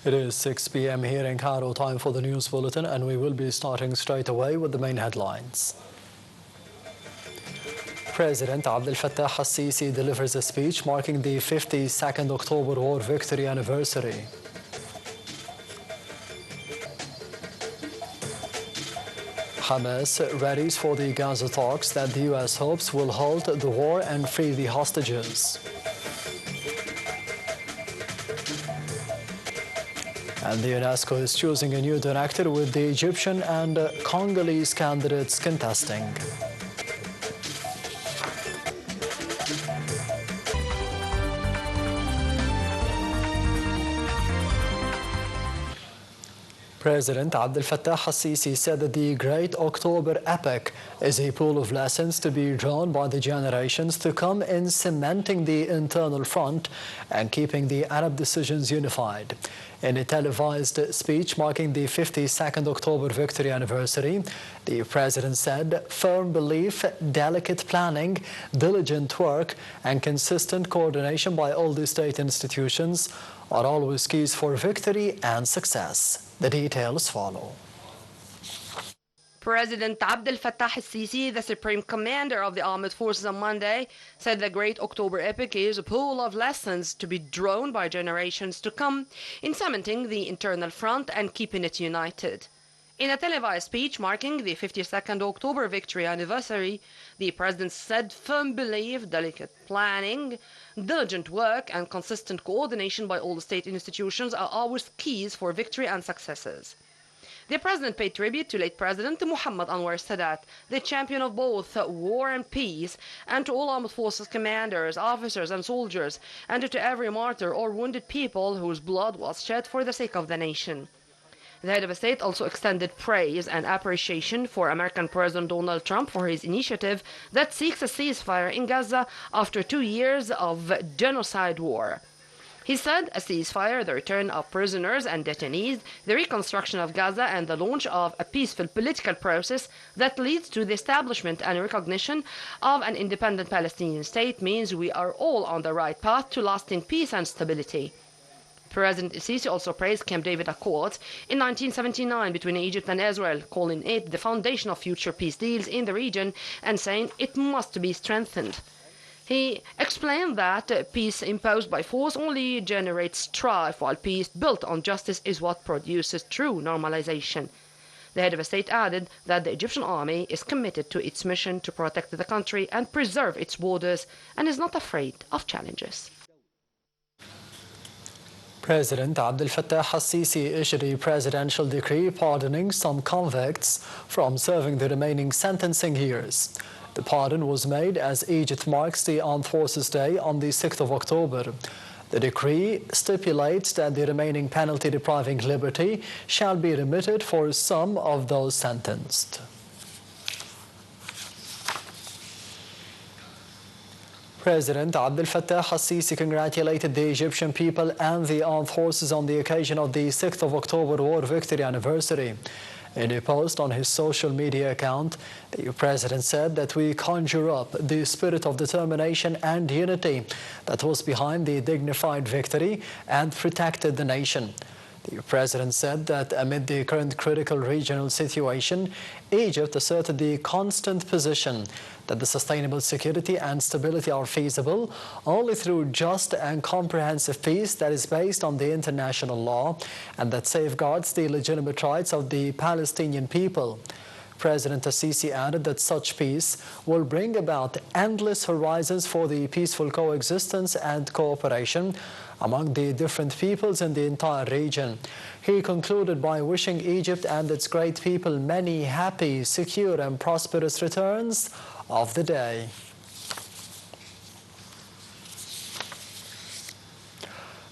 It is 6 p.m. here in Cairo, time for the news bulletin, and we will be starting straight away with the main headlines. President Abdel Fattah al-Sisi delivers a speech marking the 52nd October War Victory anniversary. Hamas readies for the Gaza talks that the U.S. hopes will halt the war and free the hostages. And the UNESCO is choosing a new director with the Egyptian and Congolese candidates contesting. President Abdel Fattah al-Sisi said that the Great October Epic is a pool of lessons to be drawn by the generations to come in cementing the internal front and keeping the Arab decisions unified. In a televised speech marking the 52nd October victory anniversary, the president said firm belief, delicate planning, diligent work, and consistent coordination by all the state institutions are always keys for victory and success. The details follow. President Abdel Fattah al-Sisi, the Supreme Commander of the Armed Forces on Monday, said the Great October Epic is a pool of lessons to be drawn by generations to come in cementing the internal front and keeping it united. In a televised speech marking the 52nd October victory anniversary, the president said firm belief, delicate planning, diligent work, and consistent coordination by all the state institutions are always keys for victory and successes. The president paid tribute to late President Muhammad Anwar Sadat, the champion of both war and peace, and to all armed forces commanders, officers, and soldiers, and to every martyr or wounded people whose blood was shed for the sake of the nation. The head of the state also extended praise and appreciation for American President Donald Trump for his initiative that seeks a ceasefire in Gaza after 2 years of genocide war. He said a ceasefire, the return of prisoners and detainees, the reconstruction of Gaza, and the launch of a peaceful political process that leads to the establishment and recognition of an independent Palestinian state means we are all on the right path to lasting peace and stability. President al-Sisi also praised Camp David Accords in 1979 between Egypt and Israel, calling it the foundation of future peace deals in the region and saying it must be strengthened. He explained that peace imposed by force only generates strife, while peace built on justice is what produces true normalization. The head of the state added that the Egyptian army is committed to its mission to protect the country and preserve its borders and is not afraid of challenges. President Abdel Fattah al-Sisi issued a presidential decree pardoning some convicts from serving the remaining sentencing years. The pardon was made as Egypt marks the Armed Forces Day on the 6th of October. The decree stipulates that the remaining penalty-depriving liberty shall be remitted for some of those sentenced. President Abdel Fattah al-Sisi congratulated the Egyptian people and the armed forces on the occasion of the 6th of October War Victory Anniversary. In a post on his social media account, the president said that we conjure up the spirit of determination and unity that was behind the dignified victory and protected the nation. The president said that amid the current critical regional situation, Egypt asserted the constant position that the sustainable security and stability are feasible only through just and comprehensive peace that is based on the international law and that safeguards the legitimate rights of the Palestinian people. President al-Sisi added that such peace will bring about endless horizons for the peaceful coexistence and cooperation among the different peoples in the entire region. He concluded by wishing Egypt and its great people many happy, secure, and prosperous returns of the day.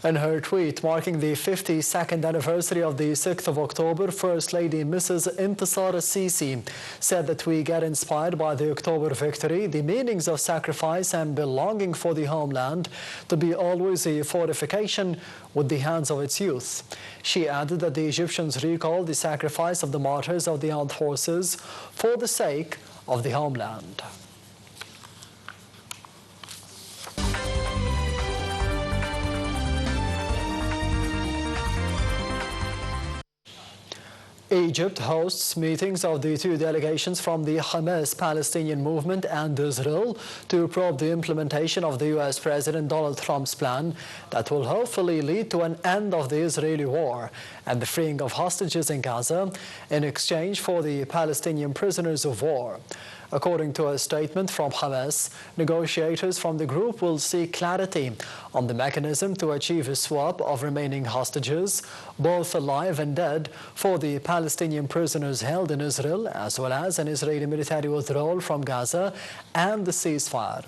In her tweet marking the 52nd anniversary of the 6th of October, First Lady Mrs. Intisar al-Sisi said that we get inspired by the October victory, the meanings of sacrifice and belonging for the homeland to be always a fortification with the hands of its youth. She added that the Egyptians recall the sacrifice of the martyrs of the armed forces for the sake of the homeland. Egypt hosts meetings of the two delegations from the Hamas Palestinian movement and Israel to probe the implementation of the U.S. President Donald Trump's plan that will hopefully lead to an end of the Israeli war and the freeing of hostages in Gaza in exchange for the Palestinian prisoners of war. According to a statement from Hamas, negotiators from the group will seek clarity on the mechanism to achieve a swap of remaining hostages, both alive and dead, for the Palestinian prisoners held in Israel, as well as an Israeli military withdrawal from Gaza and the ceasefire.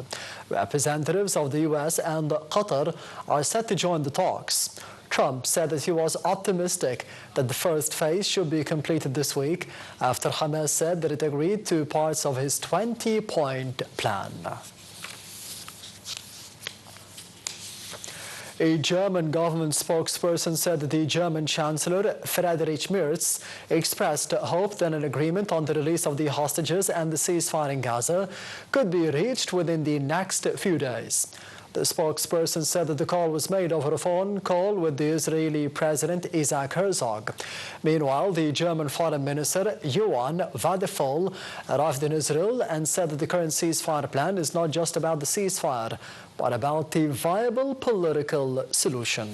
Representatives of the U.S. and Qatar are set to join the talks. Trump said that he was optimistic that the first phase should be completed this week after Hamas said that it agreed to parts of his 20-point plan. A German government spokesperson said that the German Chancellor, Friedrich Merz, expressed hope that an agreement on the release of the hostages and the ceasefire in Gaza could be reached within the next few days. The spokesperson said that the call was made over a phone call with the Israeli President Isaac Herzog. Meanwhile, the German Foreign Minister Johann Vadefol arrived in Israel and said that the current ceasefire plan is not just about the ceasefire, but about the viable political solution.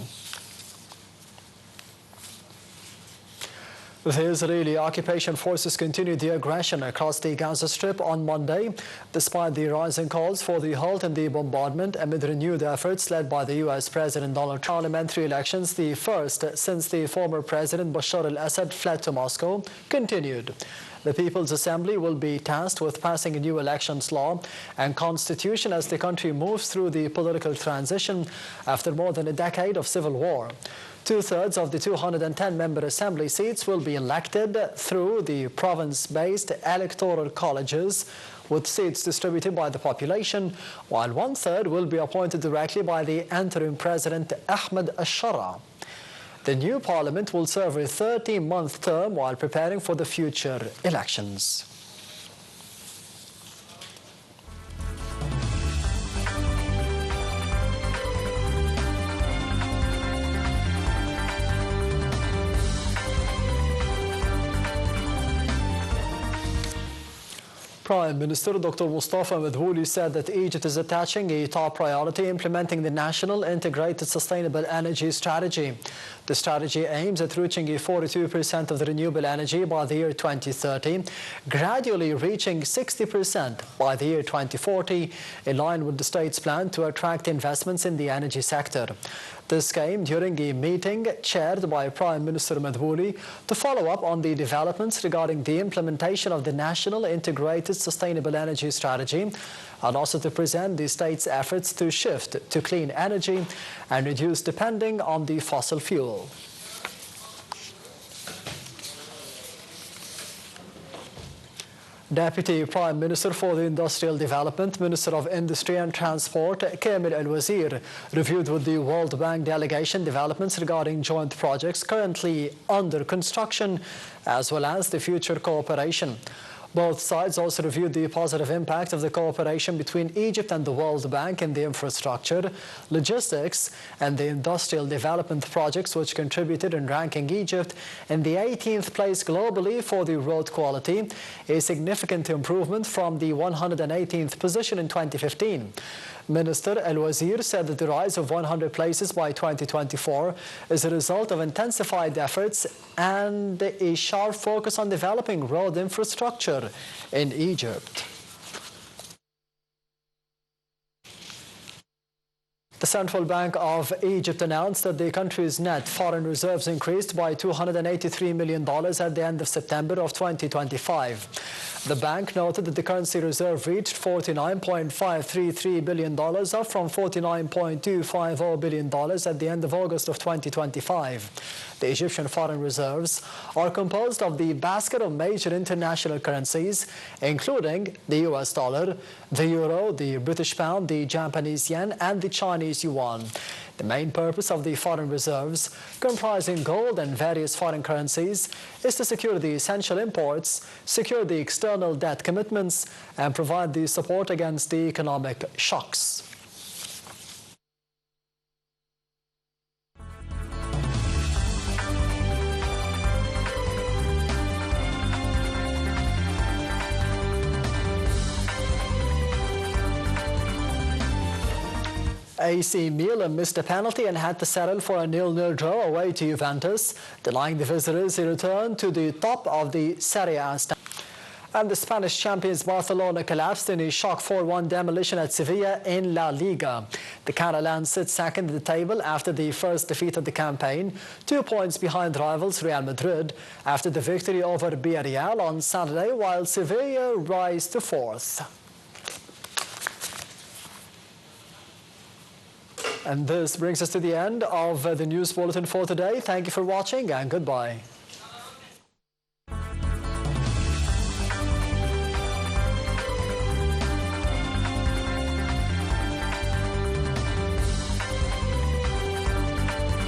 The Israeli occupation forces continued the aggression across the Gaza Strip on Monday, despite the rising calls for the halt in the bombardment amid renewed efforts led by the U.S. President Donald Trump. Parliamentary elections, the first since the former President Bashar al-Assad fled to Moscow, continued. The People's Assembly will be tasked with passing a new elections law and constitution as the country moves through the political transition after more than a decade of civil war. Two-thirds of the 210-member assembly seats will be elected through the province-based electoral colleges, with seats distributed by the population, while one-third will be appointed directly by the interim president Ahmed al-Shara. The new parliament will serve a 13-month term while preparing for the future elections. Prime Minister Dr. Mustafa Madhouli said that Egypt is attaching a top priority implementing the National Integrated Sustainable Energy Strategy. The strategy aims at reaching a 42% of the renewable energy by the year 2030, gradually reaching 60% by the year 2040, in line with the state's plan to attract investments in the energy sector. This came during a meeting chaired by Prime Minister Madhouli to follow up on the developments regarding the implementation of the National Integrated Sustainable Energy Strategy, and also to present the state's efforts to shift to clean energy and reduce depending on the fossil fuel. Deputy Prime Minister for the Industrial Development, Minister of Industry and Transport, Kamil Al-Wazir, reviewed with the World Bank delegation developments regarding joint projects currently under construction, as well as the future cooperation. Both sides also reviewed the positive impact of the cooperation between Egypt and the World Bank in the infrastructure, logistics, and the industrial development projects, which contributed in ranking Egypt in the 18th place globally for the road quality, a significant improvement from the 118th position in 2015. Minister Al-Wazir said that the rise of 100 places by 2024 is a result of intensified efforts and a sharp focus on developing road infrastructure in Egypt. The Central Bank of Egypt announced that the country's net foreign reserves increased by $283 million at the end of September of 2025. The bank noted that the currency reserve reached $49.533 billion, up from $49.250 billion at the end of August of 2025. The Egyptian foreign reserves are composed of the basket of major international currencies, including the US dollar, the euro, the British pound, the Japanese yen, and the Chinese yuan. The main purpose of the foreign reserves, comprising gold and various foreign currencies, is to secure the essential imports, secure the external debt commitments, and provide the support against the economic shocks. AC Milan missed a penalty and had to settle for a 0-0 draw away to Juventus, denying the visitors a return to the top of the Serie A. And the Spanish champions Barcelona collapsed in a shock 4-1 demolition at Sevilla in La Liga. The Catalans sit second in the table after the first defeat of the campaign, 2 points behind rivals Real Madrid after the victory over Villarreal on Saturday, while Sevilla rise to fourth. And this brings us to the end of the news bulletin for today. Thank you for watching and goodbye.